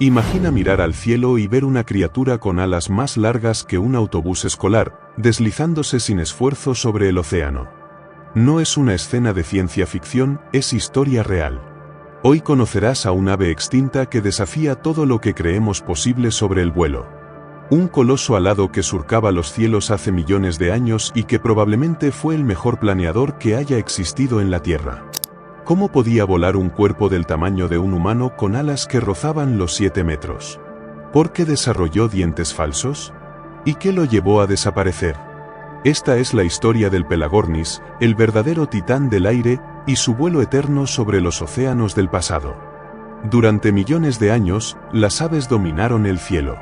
Imagina mirar al cielo y ver una criatura con alas más largas que un autobús escolar, deslizándose sin esfuerzo sobre el océano. No es una escena de ciencia ficción, es historia real. Hoy conocerás a un ave extinta que desafía todo lo que creemos posible sobre el vuelo. Un coloso alado que surcaba los cielos hace millones de años y que probablemente fue el mejor planeador que haya existido en la Tierra. ¿Cómo podía volar un cuerpo del tamaño de un humano con alas que rozaban los 7 metros? ¿Por qué desarrolló dientes falsos? ¿Y qué lo llevó a desaparecer? Esta es la historia del Pelagornis, el verdadero titán del aire, y su vuelo eterno sobre los océanos del pasado. Durante millones de años, las aves dominaron el cielo.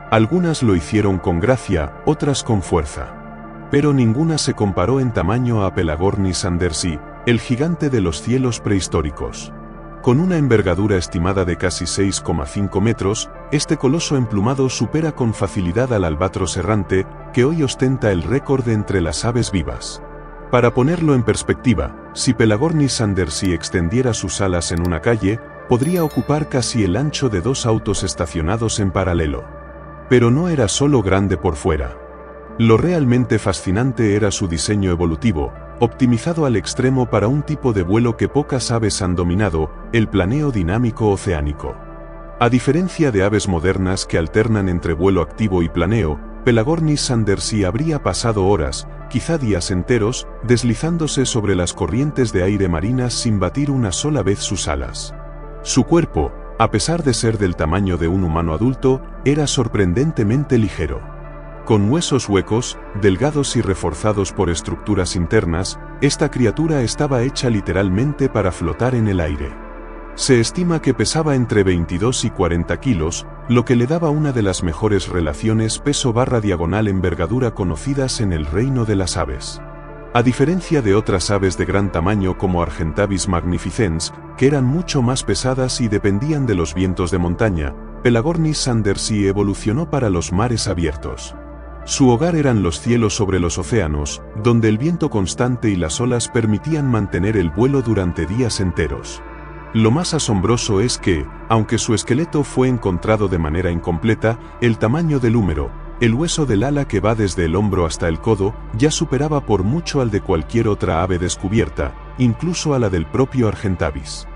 Algunas lo hicieron con gracia, otras con fuerza. Pero ninguna se comparó en tamaño a Pelagornis sandersi, el gigante de los cielos prehistóricos. Con una envergadura estimada de casi 6,5 metros, este coloso emplumado supera con facilidad al albatros errante, que hoy ostenta el récord entre las aves vivas. Para ponerlo en perspectiva, si Pelagornis sandersi extendiera sus alas en una calle, podría ocupar casi el ancho de 2 autos estacionados en paralelo. Pero no era solo grande por fuera. Lo realmente fascinante era su diseño evolutivo, optimizado al extremo para un tipo de vuelo que pocas aves han dominado, el planeo dinámico oceánico. A diferencia de aves modernas que alternan entre vuelo activo y planeo, Pelagornis sandersi habría pasado horas, quizá días enteros, deslizándose sobre las corrientes de aire marinas sin batir una sola vez sus alas. Su cuerpo, a pesar de ser del tamaño de un humano adulto, era sorprendentemente ligero. Con huesos huecos, delgados y reforzados por estructuras internas, esta criatura estaba hecha literalmente para flotar en el aire. Se estima que pesaba entre 22 y 40 kilos, lo que le daba una de las mejores relaciones peso/diagonal envergadura conocidas en el reino de las aves. A diferencia de otras aves de gran tamaño como Argentavis magnificens, que eran mucho más pesadas y dependían de los vientos de montaña, Pelagornis sandersi evolucionó para los mares abiertos. Su hogar eran los cielos sobre los océanos, donde el viento constante y las olas permitían mantener el vuelo durante días enteros. Lo más asombroso es que, aunque su esqueleto fue encontrado de manera incompleta, el tamaño del húmero, el hueso del ala que va desde el hombro hasta el codo, ya superaba por mucho al de cualquier otra ave descubierta, incluso a la del propio Argentavis.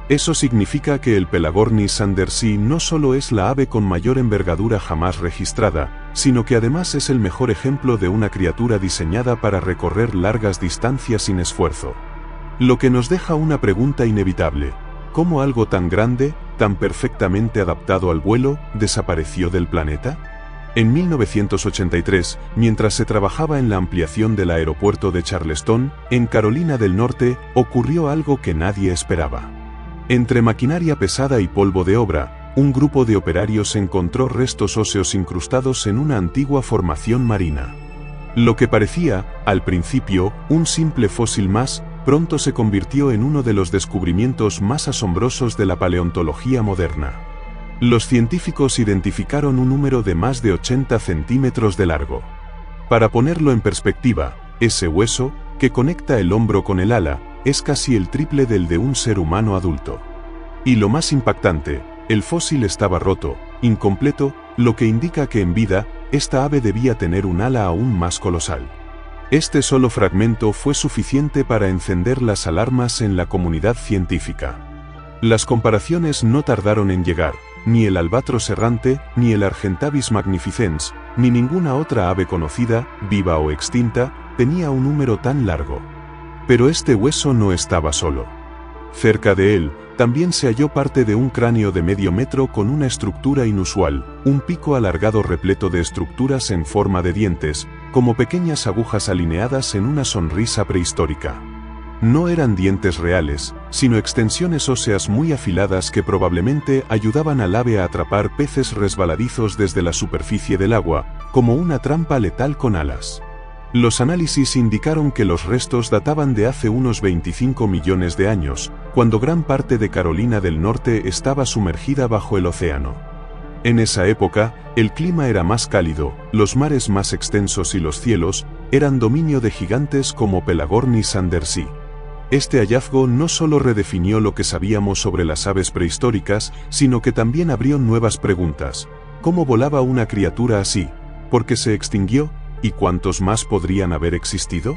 Eso significa que el Pelagornis sandersi no solo es la ave con mayor envergadura jamás registrada, sino que además es el mejor ejemplo de una criatura diseñada para recorrer largas distancias sin esfuerzo. Lo que nos deja una pregunta inevitable: ¿cómo algo tan grande, tan perfectamente adaptado al vuelo, desapareció del planeta? En 1983, mientras se trabajaba en la ampliación del aeropuerto de Charleston, en Carolina del Norte, ocurrió algo que nadie esperaba. Entre maquinaria pesada y polvo de obra, un grupo de operarios encontró restos óseos incrustados en una antigua formación marina. Lo que parecía, al principio, un simple fósil más, pronto se convirtió en uno de los descubrimientos más asombrosos de la paleontología moderna. Los científicos identificaron un número de más de 80 centímetros de largo. Para ponerlo en perspectiva, ese hueso, que conecta el hombro con el ala, es casi el triple del de un ser humano adulto. Y lo más impactante, el fósil estaba roto, incompleto, lo que indica que en vida, esta ave debía tener un ala aún más colosal. Este solo fragmento fue suficiente para encender las alarmas en la comunidad científica. Las comparaciones no tardaron en llegar. Ni el albatros errante, ni el Argentavis magnificens, ni ninguna otra ave conocida, viva o extinta, tenía un número tan largo. Pero este hueso no estaba solo. Cerca de él, también se halló parte de un cráneo de medio metro con una estructura inusual, un pico alargado repleto de estructuras en forma de dientes, como pequeñas agujas alineadas en una sonrisa prehistórica. No eran dientes reales, sino extensiones óseas muy afiladas que probablemente ayudaban al ave a atrapar peces resbaladizos desde la superficie del agua, como una trampa letal con alas. Los análisis indicaron que los restos databan de hace unos 25 millones de años, cuando gran parte de Carolina del Norte estaba sumergida bajo el océano. En esa época, el clima era más cálido, los mares más extensos y los cielos eran dominio de gigantes como Pelagornis sandersi. Este hallazgo no solo redefinió lo que sabíamos sobre las aves prehistóricas, sino que también abrió nuevas preguntas. ¿Cómo volaba una criatura así? ¿Por qué se extinguió? ¿Y cuántos más podrían haber existido?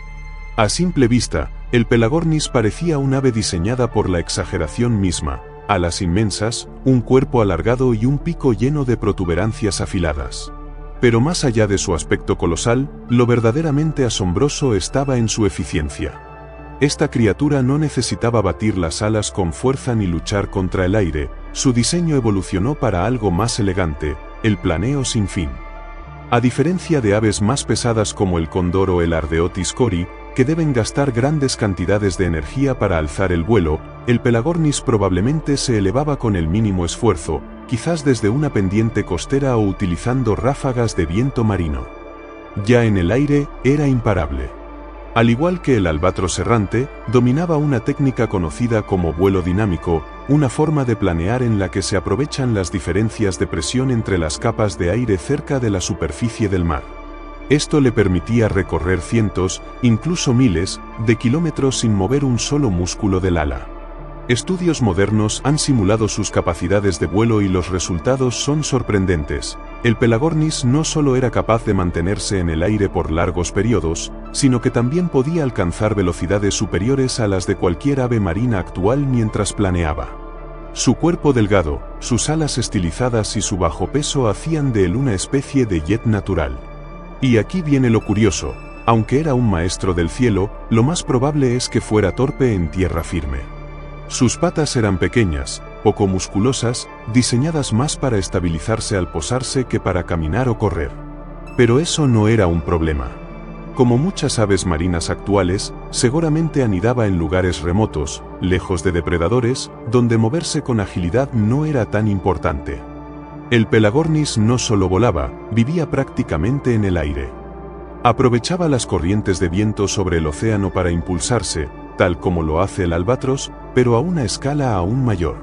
A simple vista, el Pelagornis parecía un ave diseñada por la exageración misma: alas inmensas, un cuerpo alargado y un pico lleno de protuberancias afiladas. Pero más allá de su aspecto colosal, lo verdaderamente asombroso estaba en su eficiencia. Esta criatura no necesitaba batir las alas con fuerza ni luchar contra el aire. Su diseño evolucionó para algo más elegante: el planeo sin fin. A diferencia de aves más pesadas como el cóndor o el Ardeotis cori, que deben gastar grandes cantidades de energía para alzar el vuelo, el Pelagornis probablemente se elevaba con el mínimo esfuerzo, quizás desde una pendiente costera o utilizando ráfagas de viento marino. Ya en el aire, era imparable. Al igual que el albatros errante, dominaba una técnica conocida como vuelo dinámico, una forma de planear en la que se aprovechan las diferencias de presión entre las capas de aire cerca de la superficie del mar. Esto le permitía recorrer cientos, incluso miles, de kilómetros sin mover un solo músculo del ala. Estudios modernos han simulado sus capacidades de vuelo y los resultados son sorprendentes. El Pelagornis no solo era capaz de mantenerse en el aire por largos periodos, sino que también podía alcanzar velocidades superiores a las de cualquier ave marina actual mientras planeaba. Su cuerpo delgado, sus alas estilizadas y su bajo peso hacían de él una especie de jet natural. Y aquí viene lo curioso: aunque era un maestro del cielo, lo más probable es que fuera torpe en tierra firme. Sus patas eran pequeñas, poco musculosas, diseñadas más para estabilizarse al posarse que para caminar o correr. Pero eso no era un problema. Como muchas aves marinas actuales, seguramente anidaba en lugares remotos, lejos de depredadores, donde moverse con agilidad no era tan importante. El Pelagornis no solo volaba, vivía prácticamente en el aire. Aprovechaba las corrientes de viento sobre el océano para impulsarse, tal como lo hace el albatros, pero a una escala aún mayor.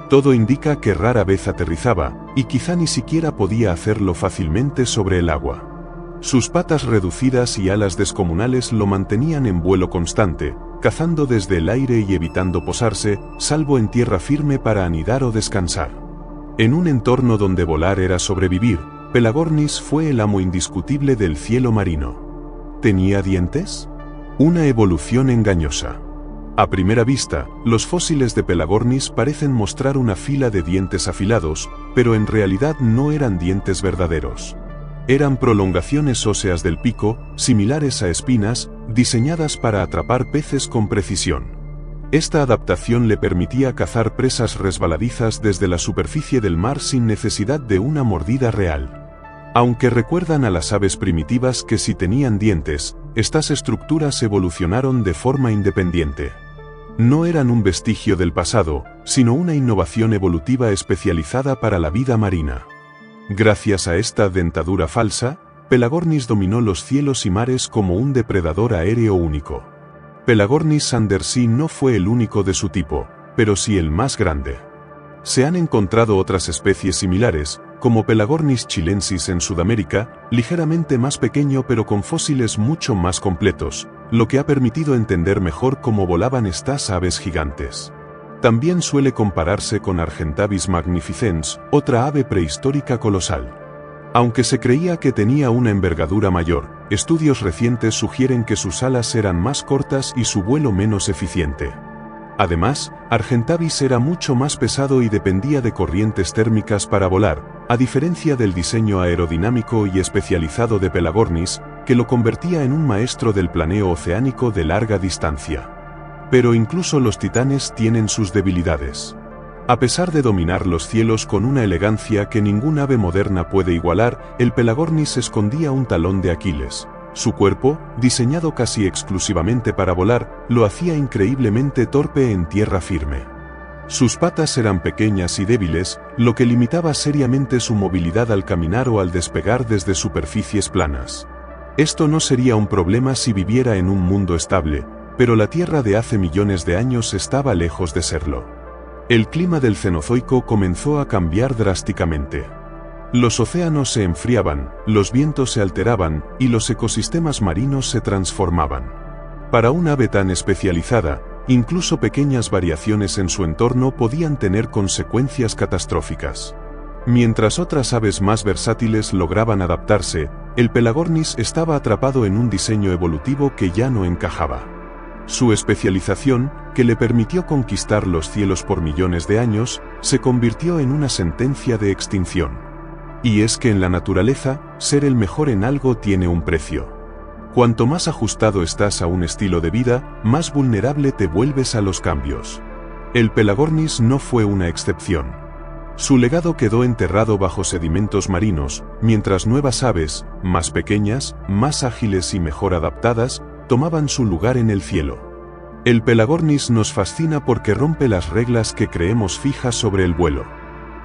Todo indica que rara vez aterrizaba, y quizá ni siquiera podía hacerlo fácilmente sobre el agua. Sus patas reducidas y alas descomunales lo mantenían en vuelo constante, cazando desde el aire y evitando posarse, salvo en tierra firme para anidar o descansar. En un entorno donde volar era sobrevivir, Pelagornis fue el amo indiscutible del cielo marino. ¿Tenía dientes? Una evolución engañosa. A primera vista, los fósiles de Pelagornis parecen mostrar una fila de dientes afilados, pero en realidad no eran dientes verdaderos. Eran prolongaciones óseas del pico, similares a espinas, diseñadas para atrapar peces con precisión. Esta adaptación le permitía cazar presas resbaladizas desde la superficie del mar sin necesidad de una mordida real. Aunque recuerdan a las aves primitivas que sí tenían dientes, estas estructuras evolucionaron de forma independiente. No eran un vestigio del pasado, sino una innovación evolutiva especializada para la vida marina. Gracias a esta dentadura falsa, Pelagornis dominó los cielos y mares como un depredador aéreo único. Pelagornis undersea no fue el único de su tipo, pero sí el más grande. Se han encontrado otras especies similares, como Pelagornis chilensis en Sudamérica, ligeramente más pequeño pero con fósiles mucho más completos, lo que ha permitido entender mejor cómo volaban estas aves gigantes. También suele compararse con Argentavis magnificens, otra ave prehistórica colosal. Aunque se creía que tenía una envergadura mayor, estudios recientes sugieren que sus alas eran más cortas y su vuelo menos eficiente. Además, Argentavis era mucho más pesado y dependía de corrientes térmicas para volar, a diferencia del diseño aerodinámico y especializado de Pelagornis, que lo convertía en un maestro del planeo oceánico de larga distancia. Pero incluso los titanes tienen sus debilidades. A pesar de dominar los cielos con una elegancia que ningún ave moderna puede igualar, el Pelagornis escondía un talón de Aquiles. Su cuerpo, diseñado casi exclusivamente para volar, lo hacía increíblemente torpe en tierra firme. Sus patas eran pequeñas y débiles, lo que limitaba seriamente su movilidad al caminar o al despegar desde superficies planas. Esto no sería un problema si viviera en un mundo estable, pero la Tierra de hace millones de años estaba lejos de serlo. El clima del Cenozoico comenzó a cambiar drásticamente. Los océanos se enfriaban, los vientos se alteraban, y los ecosistemas marinos se transformaban. Para un ave tan especializada, Incluso pequeñas variaciones en su entorno podían tener consecuencias catastróficas. Mientras otras aves más versátiles lograban adaptarse, el Pelagornis estaba atrapado en un diseño evolutivo que ya no encajaba. Su especialización, que le permitió conquistar los cielos por millones de años, se convirtió en una sentencia de extinción. Y es que en la naturaleza, ser el mejor en algo tiene un precio. Cuanto más ajustado estás a un estilo de vida, más vulnerable te vuelves a los cambios. El Pelagornis no fue una excepción. Su legado quedó enterrado bajo sedimentos marinos, mientras nuevas aves, más pequeñas, más ágiles y mejor adaptadas, tomaban su lugar en el cielo. El Pelagornis nos fascina porque rompe las reglas que creemos fijas sobre el vuelo.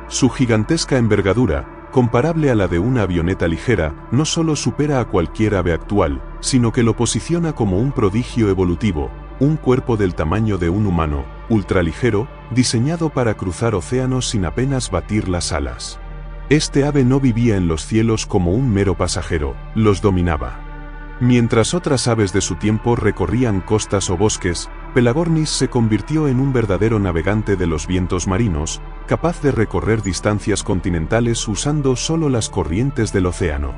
Su gigantesca envergadura, comparable a la de una avioneta ligera, no solo supera a cualquier ave actual, sino que lo posiciona como un prodigio evolutivo, un cuerpo del tamaño de un humano, ultraligero, diseñado para cruzar océanos sin apenas batir las alas. Este ave no vivía en los cielos como un mero pasajero, los dominaba. Mientras otras aves de su tiempo recorrían costas o bosques, Pelagornis se convirtió en un verdadero navegante de los vientos marinos, capaz de recorrer distancias continentales usando solo las corrientes del océano.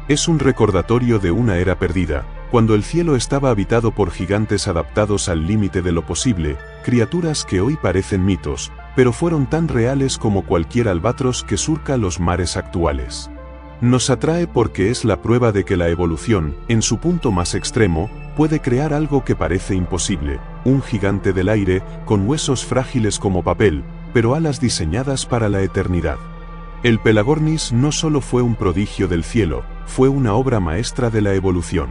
Es un recordatorio de una era perdida, cuando el cielo estaba habitado por gigantes adaptados al límite de lo posible, criaturas que hoy parecen mitos, pero fueron tan reales como cualquier albatros que surca los mares actuales. Nos atrae porque es la prueba de que la evolución, en su punto más extremo, puede crear algo que parece imposible, un gigante del aire, con huesos frágiles como papel, pero alas diseñadas para la eternidad. El Pelagornis no solo fue un prodigio del cielo, fue una obra maestra de la evolución.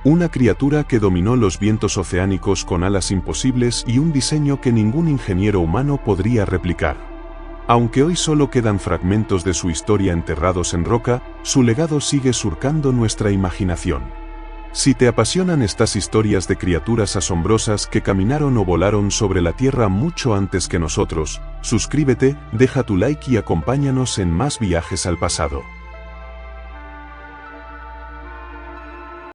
Una criatura que dominó los vientos oceánicos con alas imposibles y un diseño que ningún ingeniero humano podría replicar. Aunque hoy solo quedan fragmentos de su historia enterrados en roca, su legado sigue surcando nuestra imaginación. Si te apasionan estas historias de criaturas asombrosas que caminaron o volaron sobre la Tierra mucho antes que nosotros, suscríbete, deja tu like y acompáñanos en más viajes al pasado.